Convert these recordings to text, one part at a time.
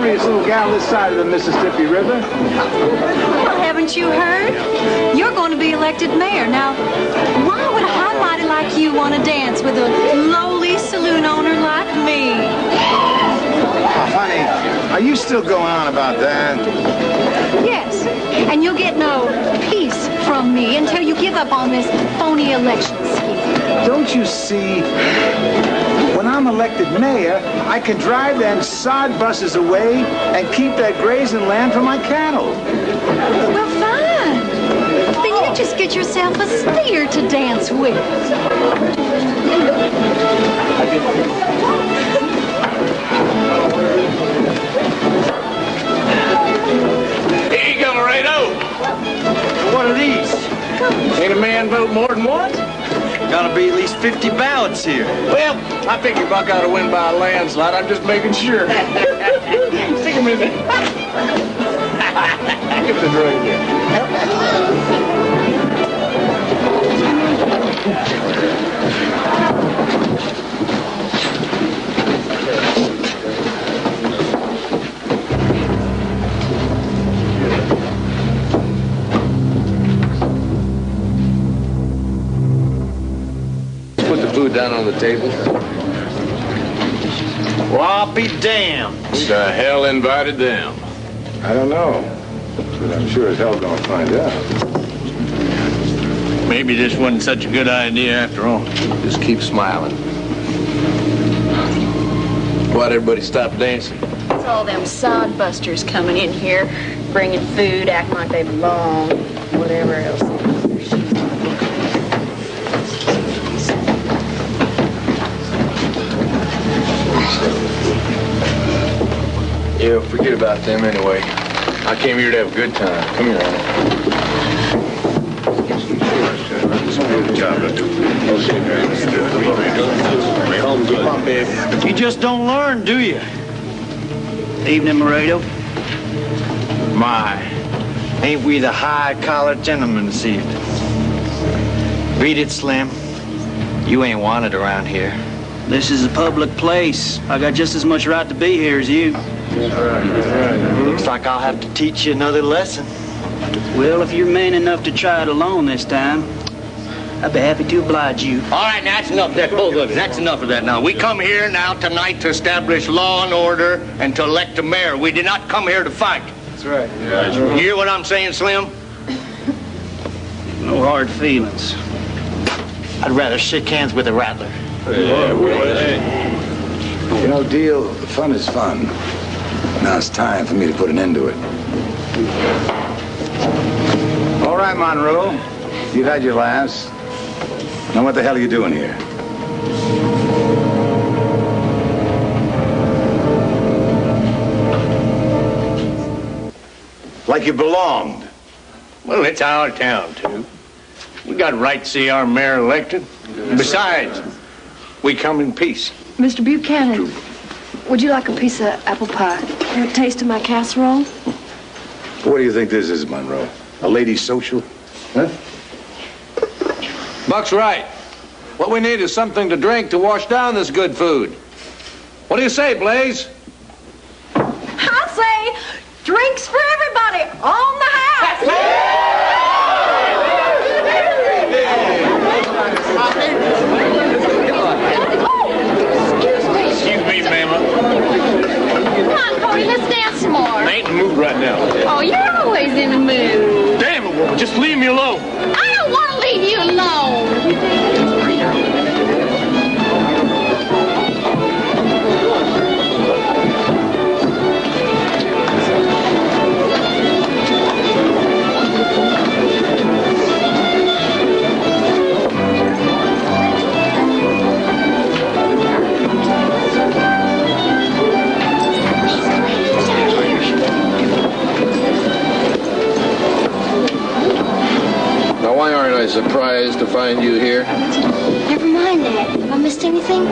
hungriest little gal this side of the Mississippi River. Well, haven't you heard? You're going to be elected mayor. Now, why would a high mighty like you want to dance with a lowly saloon owner like me? Oh, honey, are you still going on about that? Yes, and you'll get no peace from me until you give up on this phony election scheme. Don't you see? When I'm elected mayor, I can drive them sod buses away and keep that grazing land for my cattle. Well, fine. Then you just get yourself a steer to dance with. Here you go, Laredo. What are these? Ain't a man vote more than once? Gotta be at least 50 ballots here. Well, I figure Buck ought to win by a landslide. I'm just making sure. Stick him in there. Give it a drink here. Put the food down on the table. Well, I'll be damned. Who the hell invited them? I don't know, but I'm sure as hell gonna find out. Maybe this wasn't such a good idea after all. Just keep smiling. Why'd everybody stop dancing? It's all them sod busters coming in here, bringing food, acting like they belong, whatever else. Yeah, forget about them anyway. I came here to have a good time. Come here, Anna. Good job, Come on, babe. You just don't learn, do you? Evening, Laredo. My, ain't we the high-collar gentlemen this evening? Read it, Slim. You ain't wanted around here. This is a public place. I got just as much right to be here as you. Looks like I'll have to teach you another lesson. Well, if you're man enough to try it alone this time, I'd be happy to oblige you. All right, now that's enough of that bullshit. That's enough of that now. We come here now tonight to establish law and order and to elect a mayor. We did not come here to fight. That's right. You hear what I'm saying, Slim? No hard feelings. I'd rather shake hands with a rattler. You know, Deal, fun is fun. Now it's time for me to put an end to it. All right, Monroe. You've had your laughs. Now what the hell are you doing here? Like you belonged. Well, it's our town, too. We got a right to see our mayor elected. Besides, we come in peace. Mr. Buchanan, would you like a piece of apple pie? Want a taste of my casserole? What do you think this is, Monroe? A ladies' social? Huh? Buck's right. What we need is something to drink to wash down this good food. What do you say, Blaze? I say, drinks for everybody on the house. Excuse me, ma'am. Come on, Cody, let's dance some more. I ain't in the mood right now. Oh, you're always in the mood. Damn it, woman. Just leave me alone. I don't want to leave you alone. Now, why aren't I surprised to find you here? Never mind that. Have I missed anything?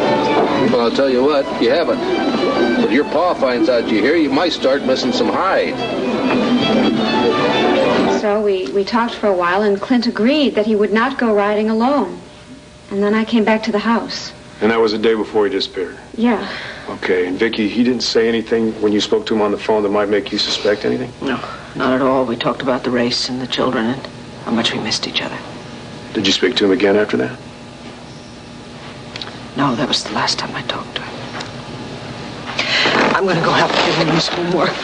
Well, I'll tell you what, you haven't. But if your pa finds out you're here, you might start missing some hide. So we talked for a while, and Clint agreed that he would not go riding alone. And then I came back to the house. And that was the day before he disappeared? Yeah. Okay, and Vicky, he didn't say anything when you spoke to him on the phone that might make you suspect anything? No, not at all. We talked about the race and the children and how much we missed each other. Did you speak to him again after that? No, that was the last time I talked to him. I'm gonna go help him in his homework.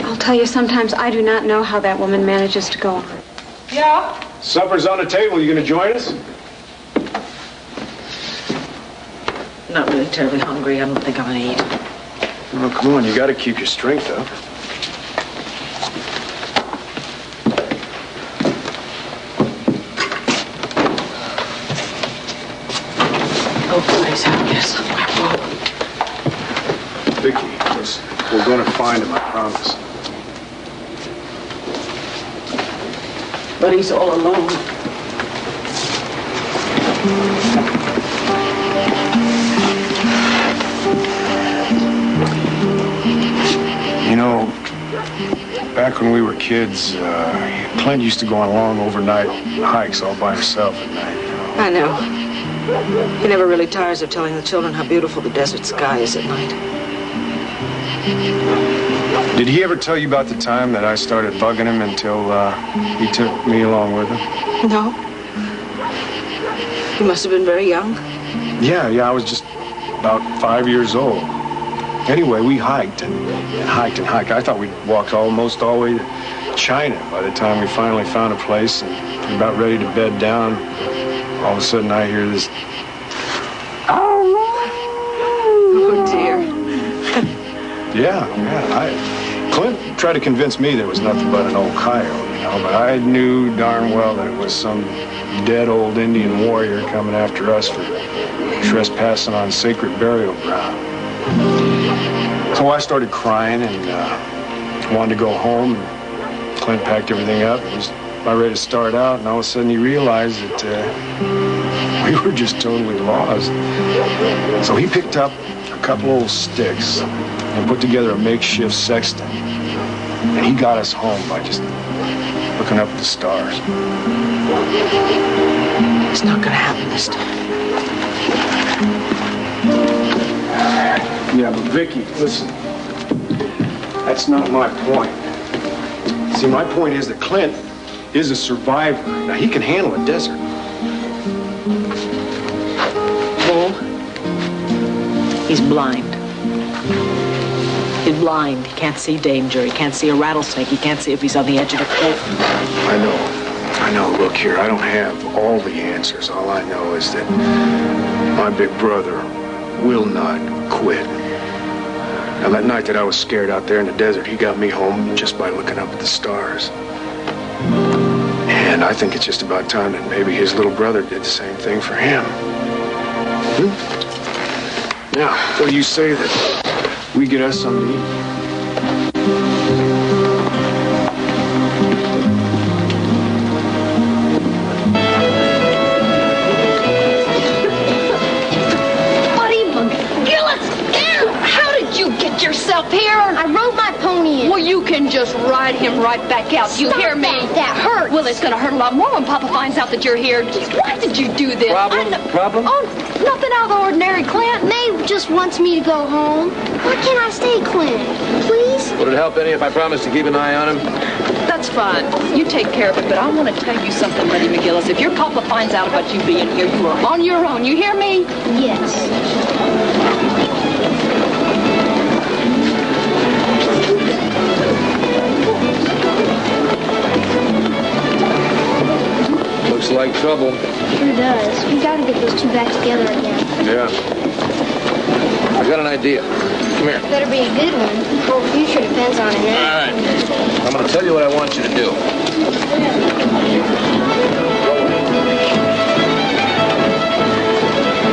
I'll tell you, sometimes I do not know how that woman manages to go on. Yeah? Supper's on the table. You gonna join us? Not really terribly hungry. I don't think I'm gonna eat. Well, come on. You gotta keep your strength up. Oh, please, I guess. Vicky, listen. We're gonna find him, I promise. But he's all alone. You know, back when we were kids, Clint used to go on long overnight hikes all by himself at night. I know. He never really tires of telling the children how beautiful the desert sky is at night. Did he ever tell you about the time that I started bugging him until he took me along with him? No. You must have been very young. Yeah, I was just about 5 years old. Anyway, we hiked and hiked and hiked. I thought we'd walked almost all the way to China by the time we finally found a place and were about ready to bed down. All of a sudden, I hear this. Oh, dear. Yeah. Clint tried to convince me that it was nothing but an old coyote, you know, but I knew darn well that it was some dead old Indian warrior coming after us for trespassing on sacred burial ground. So I started crying and wanted to go home. And Clint packed everything up and was about ready to start out, and all of a sudden he realized that we were just totally lost. So he picked up a couple old sticks and put together a makeshift sextant. And he got us home by just looking up at the stars. It's not gonna happen this time. Yeah, but Vicky, listen. That's not my point. See, my point is that Clint is a survivor. Now, he can handle a desert. Bull, he's blind. He's blind. He can't see danger. He can't see a rattlesnake. He can't see if he's on the edge of a cliff. I know. Look here, I don't have all the answers. All I know is that my big brother will not quit. Now, that night that I was scared out there in the desert, he got me home just by looking up at the stars. And I think it's just about time that maybe his little brother did the same thing for him. Now, what do you say that we get us something to eat? Yourself here? I rode my pony in. Well, you can just ride him right back out. Stop, You hear me? That hurts. Well, it's going to hurt a lot more when Papa finds out that you're here. Why did you do this? Problem? Oh, nothing out of the ordinary, Clint. May just wants me to go home. Why can't I stay, Clint? Please? Would it help any if I promised to keep an eye on him? That's fine. You take care of it, but I want to tell you something, Lady McGillis. If your Papa finds out about you being here, you are on your own. You hear me? Yes. Looks like trouble. Sure does. We gotta get those two back together again. Yeah. I got an idea. Come here. Better be a good one. The whole future depends on it. All right. I'm going to tell you what I want you to do.